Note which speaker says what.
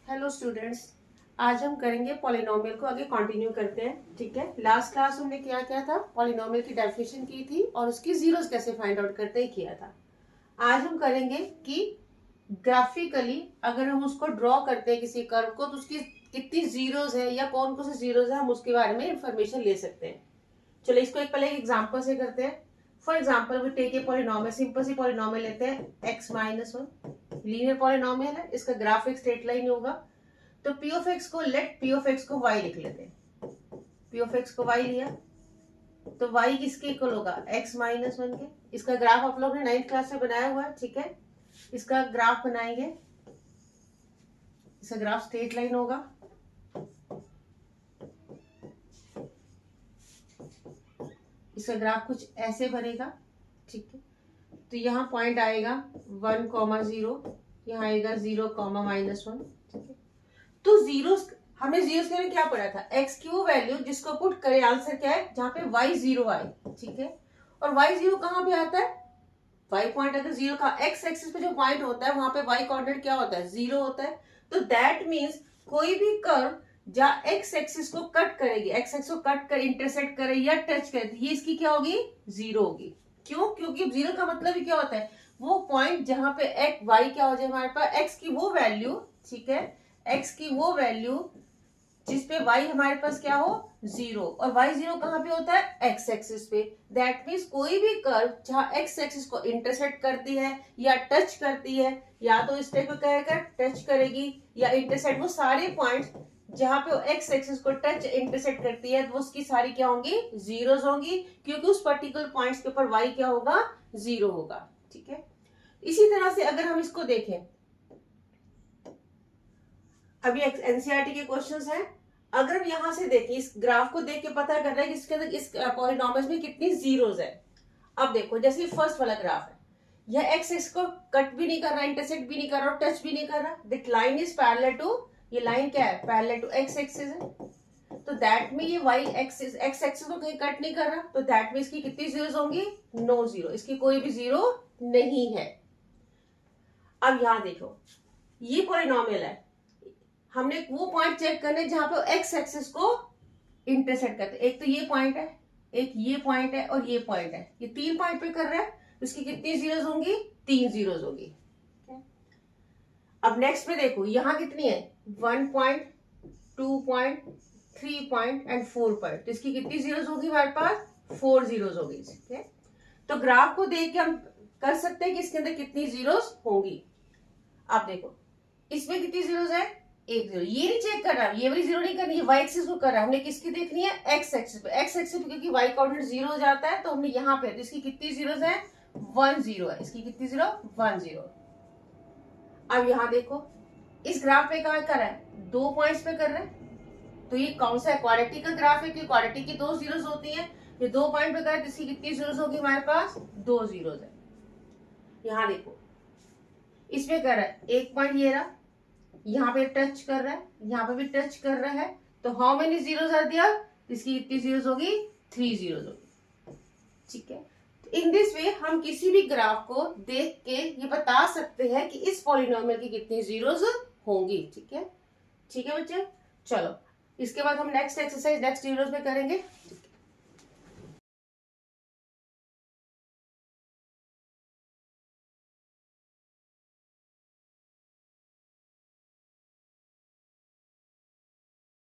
Speaker 1: Hello students, आज हम करेंगे पॉलिनोमियल को आगे कंटिन्यू करते हैं। ठीक है, लास्ट क्लास हमने क्या किया था, पॉलिनोमियल की डेफिनेशन की थी और उसकी जीरोस कैसे फाइंड आउट करते हैं किया था। आज हम करेंगे कि ग्राफिकली अगर हम उसको ड्रॉ करते हैं किसी कर्व को तो उसकी कितनी जीरोस है या कौन कौन से जीरोस है हम उसके बारे में इंफॉर्मेशन ले सकते हैं। चलो इसको एक पहले एक एग्जाम्पल से करते हैं। For example we take a polynomial, simple सी पॉलिनोमियल लेते हैं x-1, लीनियर पॉलिनोमियल है, इसका ग्राफ एक स्ट्रेट लाइन होगा। तो p ऑफ x को लेट p ऑफ x को y लिख लेते हैं। p ऑफ x को y लिया तो y किसके इक्वल होगा, x-1 के। इसका ग्राफ आप लोग ने 9th क्लास में बनाया हुआ है। ठीक है, इसका ग्राफ बनाएंगे, इसका ग्राफ स्ट्रेट लाइन होगा। इसका ग्राफ कुछ ऐसे बनेगा। ठीक है, तो यहाँ पॉइंट आएगा 1,0, यहाँ आएगा 0,-1। ठीक है, तो जीरोस हमने जीरोस के लिए क्या पढ़ा था, एक्स की वो वैल्यू जिसको पुट करे आंसर क्या है, जहां पे y 0 आए। ठीक है, और y 0 कहां पे आता है, y पॉइंट अगर 0 का एक्स एक्सिस पे जो पॉइंट होता है वहां पे y कोऑर्डिनेट क्या होता है, 0 होता है। तो दैट मींस कोई भी कर्व जहां एक्स एक्सिस को कट करेगी, एक्स एक्सिस को कट कर इंटरसेक्ट करे या टच करे, ये इसकी क्या होगी, 0 होगी। क्यों, क्योंकि 0 का मतलब ही क्या होता है, वो पॉइंट जहां पे एक्स y क्या हो जाए हमारे पास, एक्स की वो वैल्यू। ठीक है, x की वो वैल्यू जिसपे y हमारे पास क्या हो, 0, और y 0 कहां पे होता है, x एक्सिस पे। दैट मींस कोई भी कर्व जहां x एक्सिस को इंटरसेक्ट करती है या टच करती है, या तो इस टाइप करेगा टच करेगी या इंटरसेक्ट, वो सारे पॉइंट्स जहां पे x एक्सिस को टच इंटरसेक्ट करती है तो उसकी सारी क्या होंगी, जीरोस होंगी, क्योंकि उस पर्टिकुलर पॉइंट्स के ऊपर y क्या होगा, 0 होगा। ठीक है, इसी तरह से अगर हम इसको देखें, अभी एनसीईआरटी के क्वेश्चंस हैं। अगर हम यहां से देखें, इस ग्राफ को देख के पता कर रहे हैं कि इसके अंदर इस पॉलिनोमियल्स में कितनी जीरोस है। अब देखो, जैसे फर्स्ट वाला ग्राफ है, यह एक्स एक्स को कट भी नहीं कर रहा, इंटरसेक्ट भी नहीं कर रहा, टच भी नहीं कर रहा। That line is parallel to, ये लाइन क्या है, पैरेलल टू एक्स एक्सिस है। तो दैट में ये वाई एक्सिस, एक्स एक्सिस को कहीं कट नहीं कर रहा, तो दैट में इसकी कितनी जीरोस होंगी, नो जीरो, इसकी कोई भी जीरो नहीं है। अब यहां देखो, ये पॉलिनोमियल है, हमने वो पॉइंट चेक करने जहां पे एक्स एक्सिस को इंटरसेक्ट करते। एक तो ये पॉइंट है, एक ये पॉइंट है और ये पॉइंट है, ये 3 पॉइंट पे कर रहा है, तो इसकी कितनी जीरोस होंगी, 3 जीरोस होगी। अब नेक्स्ट पे देखो, यहां कितनी है, 1 point, 2 point, 3 point and 4 point, तो इसकी कितनी जीरोस होगी हमारे पास, 4 जीरोस होगी। ठीक है, तो ग्राफ को देख के हम कर सकते हैं कि इसके अंदर कितनी जीरोस होंगी। आप देखो, इसमें कितनी जीरोस है, 1 0। ये नहीं चेक कर रहा, ये वाली 0 नहीं करनी, ये y एक्सिस को कर रहा है। हमने किसकी देखनी है, x एक्सिस पे। x एक्सिस पे क्योंकि y कोऑर्डिनेट 0 हो जाता है, तो हमने यहाँ पे, तो इसकी कितनी जीरोस है, 1 0 है। इसकी कितनी जीरो, 1 0। अब यहाँ देखो, इस ग्राफ पे कहाँ कर रहा है, 2 पॉइंट्स पे कर रहा है, तो ये कौन सा है, क्वाड्रेटिक का ग्राफ है, क्योंकि क्वाड्रेटिक की 2 जीरोस होती है। ये 2 पॉइंट पे कर रहा है, तो इसकी कितनी जीरोस होगी हमारे पास, 2 जीरोस है। यहाँ देखो, इसमें कर रहा है 1 पॉइंट, ये रहा, यहाँ पे टच कर रहा है, यहाँ पे भी टच कर रहा है, तो how many zeros are there, इसकी कितनी जीरोस होगी, 3 जीरोस होगी। ठीक है, तो इन दिस वे हम किसी भी ग्राफ को देख के ये बता सकते हैं कि इस पॉलिनोमियल की कितनी जीरोस होंगी। ठीक है, ठीक है बच्चे, चलो इसके बाद हम नेक्स्ट एक्सरसाइज नेक्स्ट वीडियोस में करेंगे।